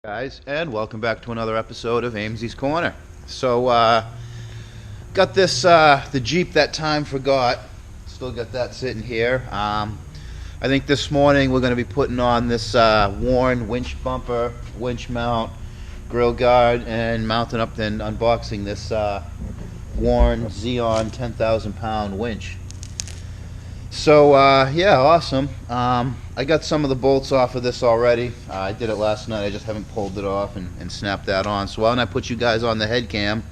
Guys, and welcome back to another episode of Amesey's Corner. So, got this, the Jeep that time forgot. Still got that sitting here. I think this morning we're going to be putting on this worn winch bumper, winch mount, grill guard, and mounting up and unboxing this worn Xeon 10,000 pound winch. So, yeah, awesome. I got some of the bolts off of this already. I did it last night. I just haven't pulled it off and snapped that on. So why don't I put you guys on the head cam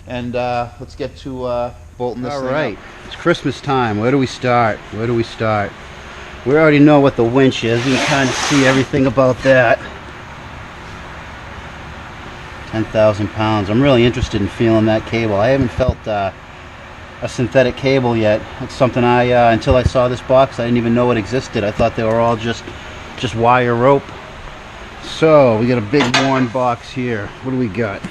and let's get to bolting this thing Alright, up. it's Christmas time. Where do we start? We already know what the winch is. We can kind of see everything about that. 10,000 pounds. I'm really interested in feeling that cable. I haven't felt a synthetic cable yet. It's something until I saw this box, I didn't even know it existed. I thought they were all just wire rope. So we got a big worn box here. What do we got?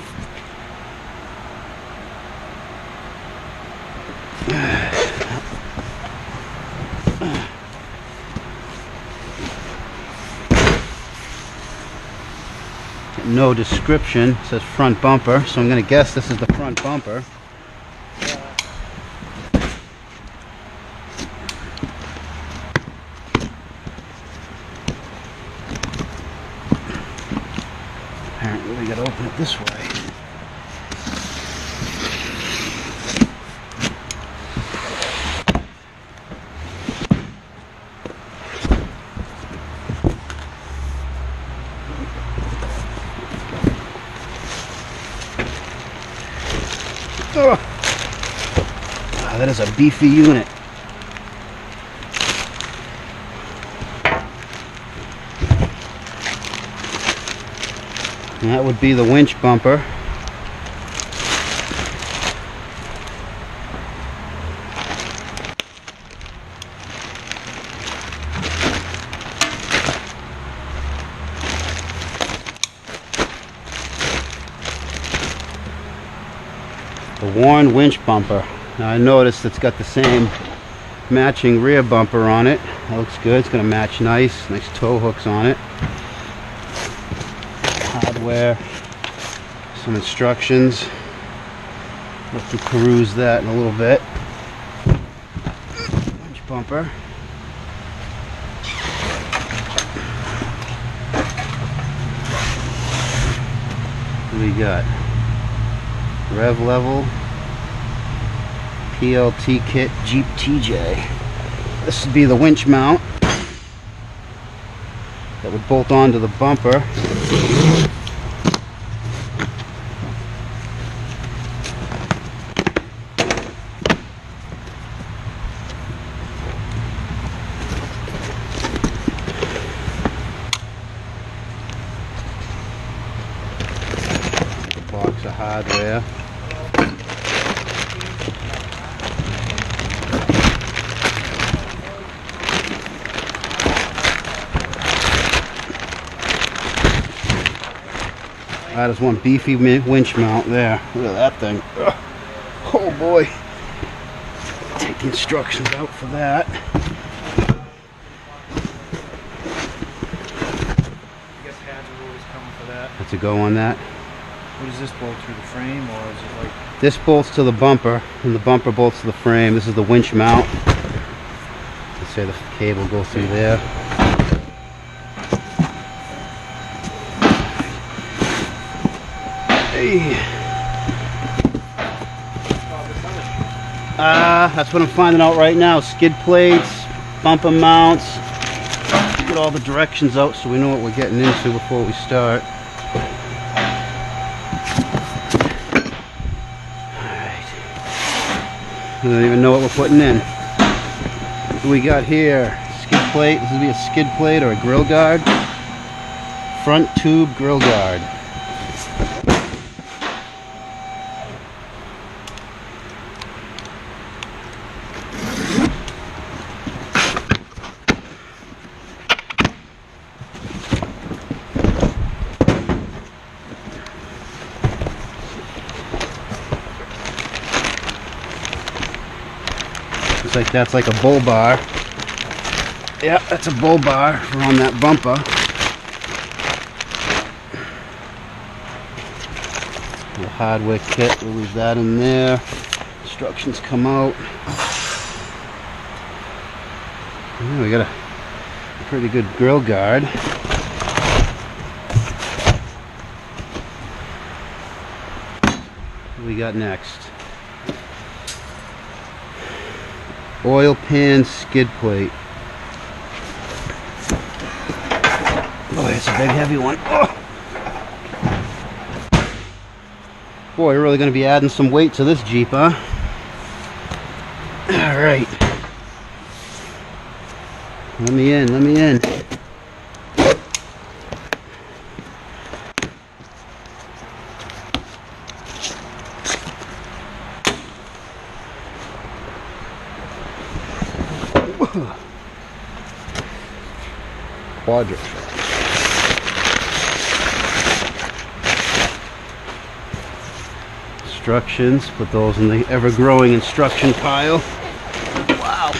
No description. It says front bumper, so I'm going to guess this is the front bumper. Apparently we got to open it this way. Oh, that is a beefy unit. And that would be the winch bumper. The worn winch bumper. Now I noticed it's got the same matching rear bumper on it. That looks good. It's going to match nice tow hooks on it. Hardware, some instructions. Let's peruse that in a little bit. Winch bumper. What do we got? Rev level, PLT kit, Jeep TJ. This would be the winch mount that would bolt onto the bumper. Box of hardware. That is one beefy winch mount there. Look at that thing. Ugh. Oh boy. Take the instructions out for that. I guess halves are always coming for that. That's a go on that. What does this bolt through the frame, or is it like... This bolts to the bumper, and the bumper bolts to the frame. This is the winch mount. Let's say the cable goes through there. Hey. That's what I'm finding out right now. Skid plates, bumper mounts. Get all the directions out so we know what we're getting into before we start. Alright. I don't even know what we're putting in. What do we got here? Skid plate. This would be a skid plate or a grill guard. Front tube grill guard. Looks like that's like a bull bar. Yeah, that's a bull bar for on that bumper. The hardware kit, we'll leave that in there. Instructions come out. Yeah, we got a pretty good grill guard. What we got next? Oil pan skid plate. Boy, it's a big heavy one. Oh. Boy, you're really going to be adding some weight to this Jeep, huh? Alright. Let me in, let me in. Quadrant. Instructions, put those in the ever-growing instruction pile. Wow.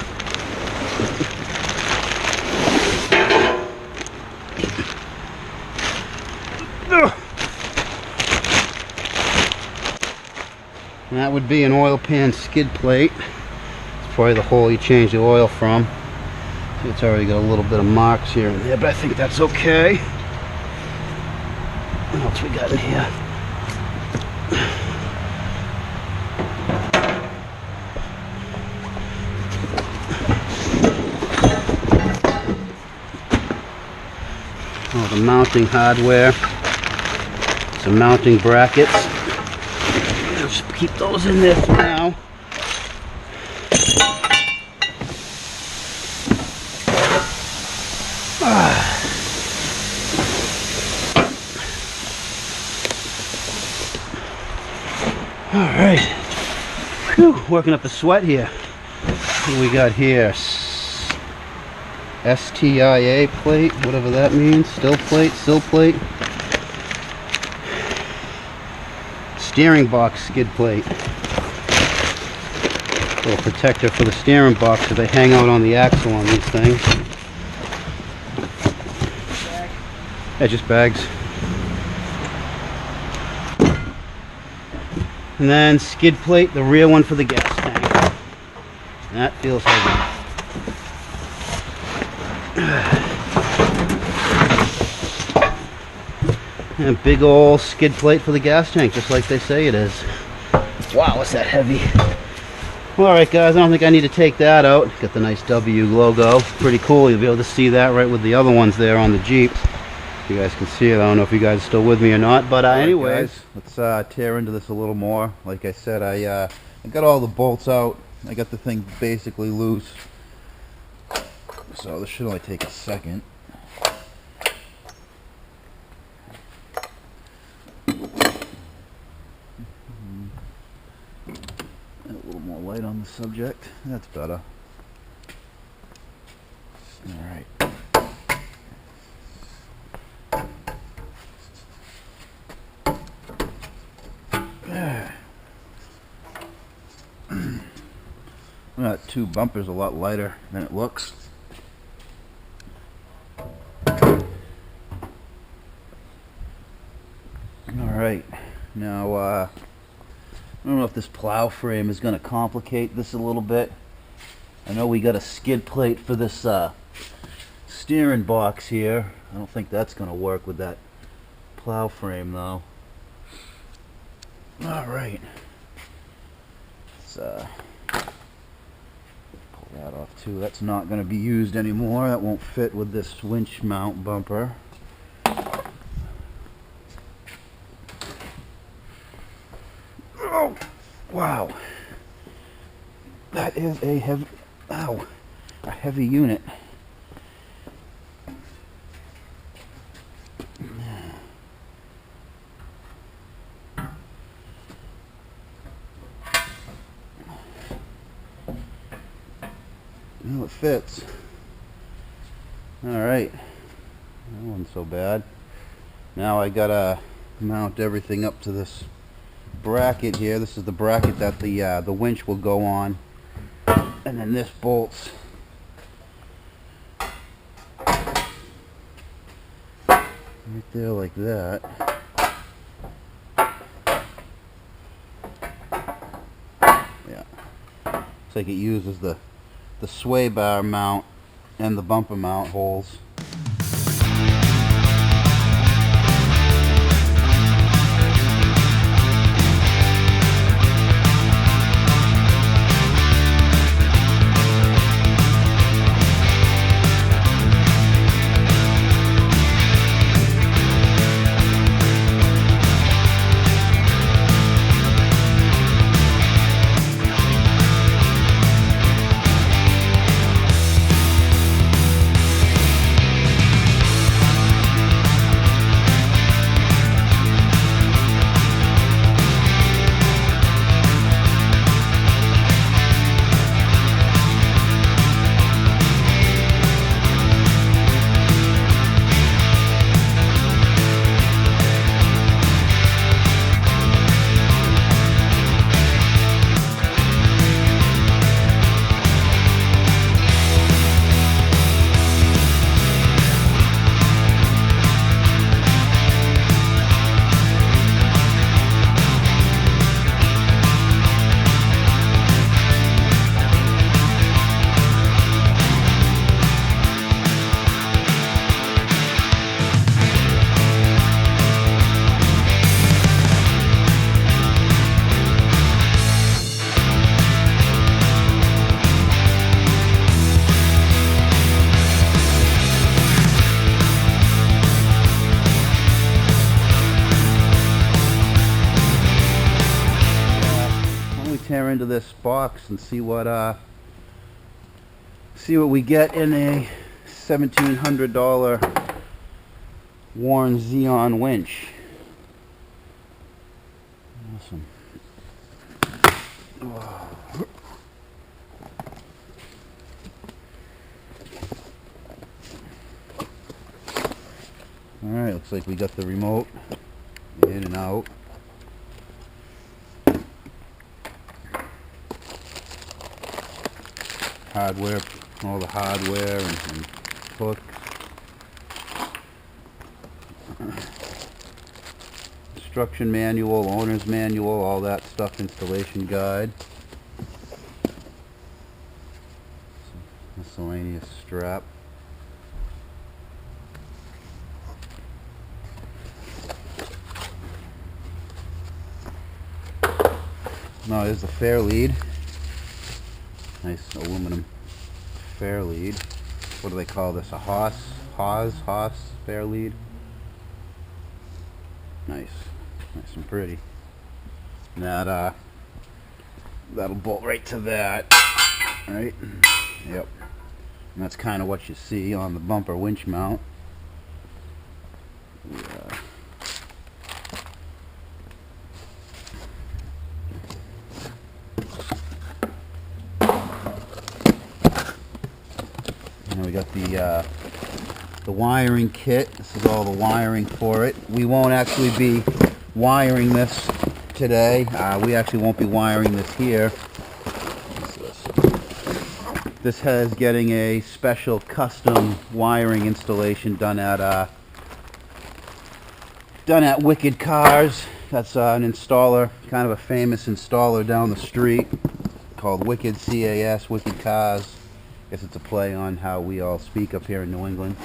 And that would be an oil pan skid plate. It's probably the hole you change the oil from. See, it's already got a little bit of marks here and there, but I think that's okay. What else we got in here? Oh, the mounting hardware. Some mounting brackets. I'll just keep those in there for now. Alright. Whew, working up the sweat here. What do we got here? STIA plate, whatever that means. Still plate, sill plate. Steering box skid plate. Little protector for the steering box so they hang out on the axle on these things. Yeah, just bags. And then skid plate, the rear one for the gas tank. That feels heavy. And a big old skid plate for the gas tank, just like they say it is. Wow, is that heavy. Well, alright guys, I don't think I need to take that out. Got the nice W logo. Pretty cool, you'll be able to see that right with the other ones there on the Jeep. You guys can see it. I don't know if you guys are still with me or not, but anyways, let's tear into this a little more. Like I said, I got all the bolts out. I got the thing basically loose, so this should only take a second. A little more light on the subject. That's better. All right. That two bumpers a lot lighter than it looks. Alright, now I don't know if this plow frame is going to complicate this a little bit. I know we got a skid plate for this steering box here. I don't think that's going to work with that plow frame though. Alright, let's pull that off too. That's not going to be used anymore. That won't fit with this winch mount bumper. Oh, wow. That is a heavy, ow, a heavy unit. Well, it fits. Alright. That wasn't so bad. Now I gotta mount everything up to this bracket here. This is the bracket that the winch will go on. And then this bolts right there like that. Looks like it uses the sway bar mount and the bumper mount holes. Tear into this box and see what we get in a $1,700 Warren Xeon winch. Awesome. Alright, looks like we got the remote in and out. Hardware, all the hardware and hooks. Instruction manual, owner's manual, all that stuff, installation guide. Miscellaneous strap. No, there's the fair lead. Nice aluminum fair lead. What do they call this? A Haas fair lead. Nice and pretty. And that that'll bolt right to that. Right? Yep. And that's kind of what you see on the bumper winch mount. Yeah. And we got the wiring kit. This is all the wiring for it. We won't actually be wiring this today. We actually won't be wiring this here. This has getting a special custom wiring installation done at Wicked Cars. That's an installer, kind of a famous installer down the street, called Wicked, CAS, Wicked Cars. I guess it's a play on how we all speak up here in New England.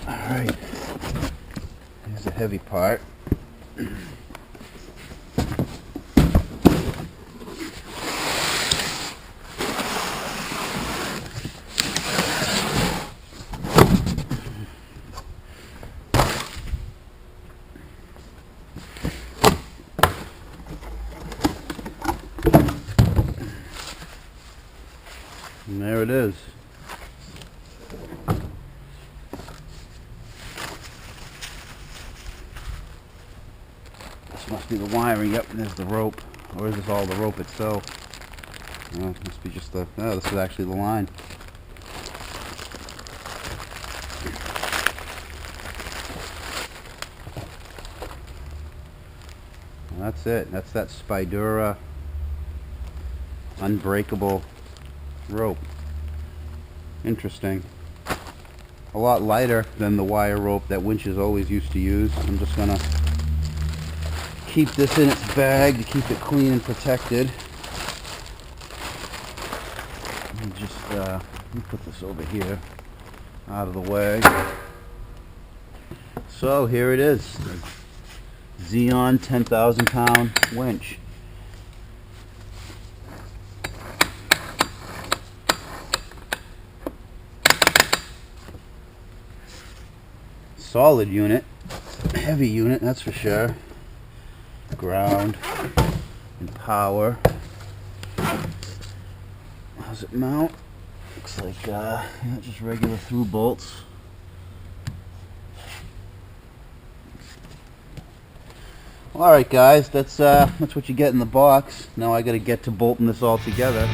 Alright, here's the heavy part. And there it is. This must be the wiring. Yep, and there's the rope. Or is this all the rope itself? No, it must be just the... No, this is actually the line. And that's it. That's that Spydura unbreakable rope. Interesting. A lot lighter than the wire rope that winches always used to use. I'm just gonna keep this in its bag to keep it clean and protected. just let me put this over here out of the way. So here it is, the Xeon 10,000 pound winch. Solid unit, heavy unit, that's for sure. Ground and power. How's it mount? Looks like yeah, just regular through bolts. All right, guys, that's what you get in the box. Now I got to get to bolting this all together.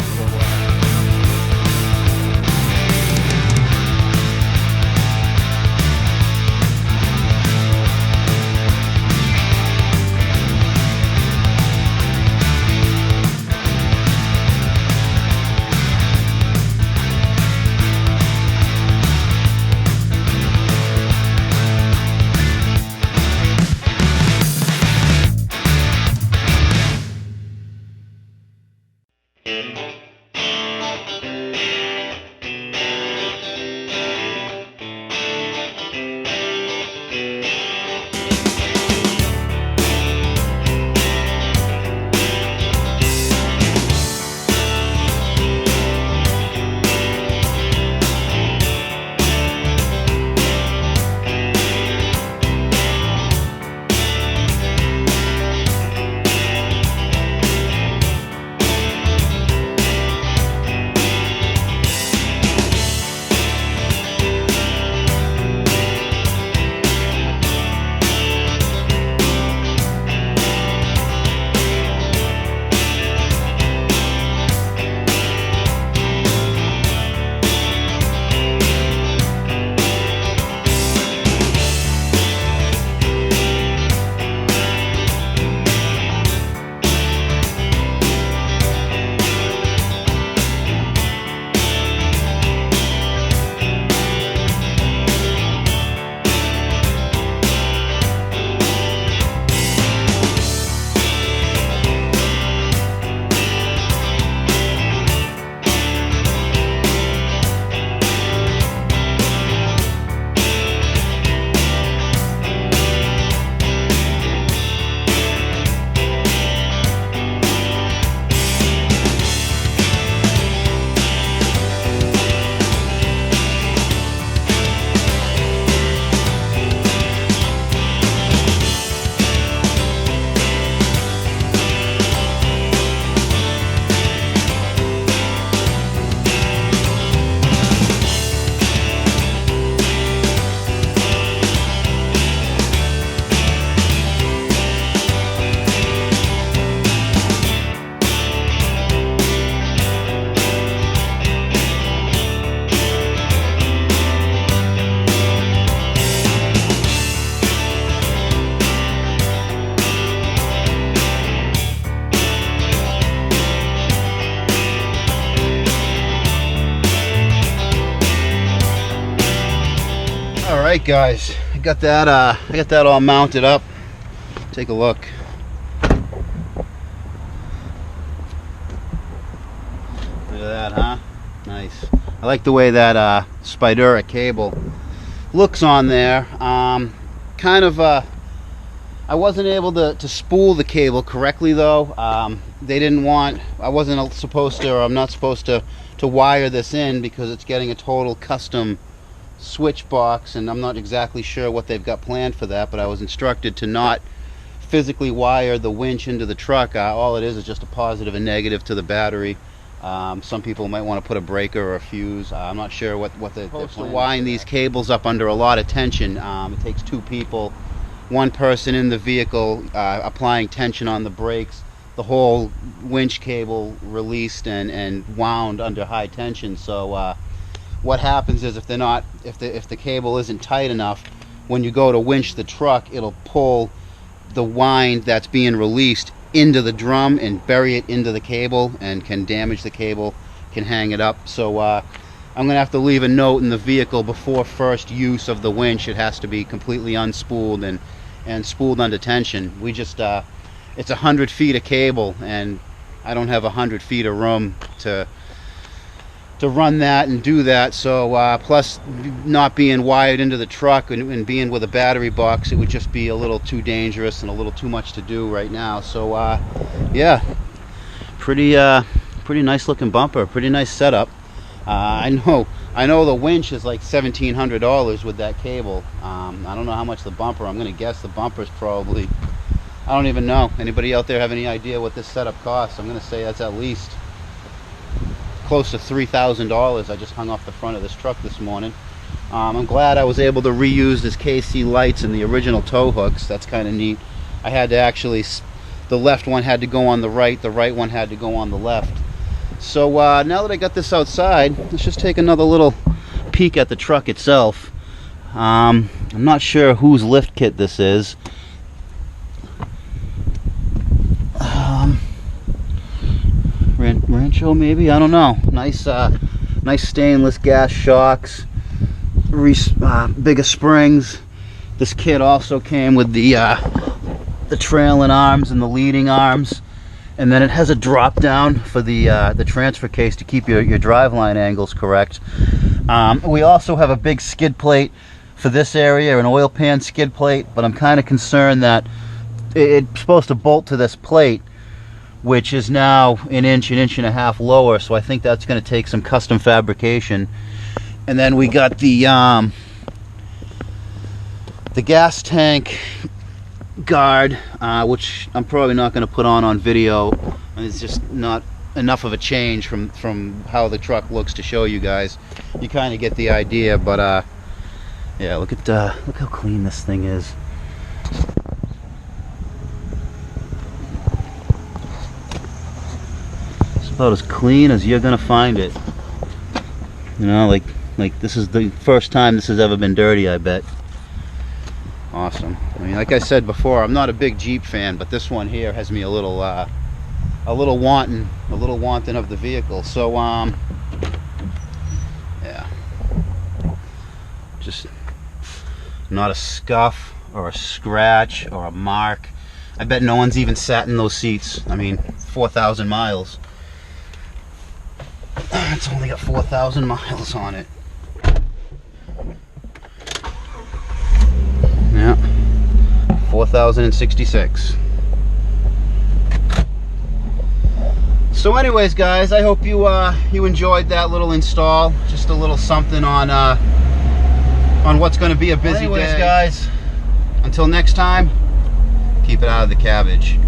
Alright guys, I got that all mounted up. Take a look. Look at that, huh? Nice. I like the way that Spidura cable looks on there. I wasn't able to spool the cable correctly though. They didn't want, I wasn't supposed to, or I'm not supposed to wire this in because it's getting a total custom switch box, and I'm not exactly sure what they've got planned for that, but I was instructed to not physically wire the winch into the truck. All it is just a positive and negative to the battery. Some people might want to put a breaker or a fuse. I'm not sure what they're supposed to wind these cables up under a lot of tension. It takes two people, one person in the vehicle applying tension on the brakes, the whole winch cable released and wound under high tension. So what happens is if the cable isn't tight enough, when you go to winch the truck, it'll pull the wind that's being released into the drum and bury it into the cable and can damage the cable, can hang it up. So I'm gonna have to leave a note in the vehicle before first use of the winch. It has to be completely unspooled and spooled under tension. We just it's 100 feet of cable, and I don't have 100 feet of room to run that and do that. So plus not being wired into the truck and being with a battery box, it would just be a little too dangerous and a little too much to do right now. So yeah, pretty nice looking bumper, pretty nice setup. I know the winch is like $1,700 with that cable. I don't know how much the bumper. I'm gonna guess the bumper's probably, I don't even know. Anybody out there have any idea what this setup costs? I'm gonna say that's at least close to $3,000. I just hung off the front of this truck this morning. I'm glad I was able to reuse this KC lights and the original tow hooks. That's kind of neat. I had to actually, the left one had to go on the right one had to go on the left. So now that I got this outside, let's just take another little peek at the truck itself. I'm not sure whose lift kit this is. Rancho maybe, I don't know. Nice stainless gas shocks, bigger springs. This kit also came with the trailing arms and the leading arms, and then it has a drop down for the transfer case to keep your driveline angles correct. We also have a big skid plate for this area, an oil pan skid plate, but I'm kind of concerned that it's supposed to bolt to this plate, which is now an inch and a half lower, so I think that's going to take some custom fabrication. And then we got the gas tank guard, which I'm probably not going to put on video. It's just not enough of a change from how the truck looks to show you guys. You kind of get the idea, but yeah, look how clean this thing is. About as clean as you're gonna find it. You know, like this is the first time this has ever been dirty, I bet. Awesome. I mean, like I said before, I'm not a big Jeep fan, but this one here has me a little wanting of the vehicle. So yeah, just not a scuff or a scratch or a mark. I bet no one's even sat in those seats. I mean, 4,000 miles. It's only got 4,000 miles on it. Yeah, 4,066. So anyways, guys, I hope you enjoyed that little install. Just a little something on what's going to be a busy day. Anyways, guys, until next time, keep it out of the cabbage.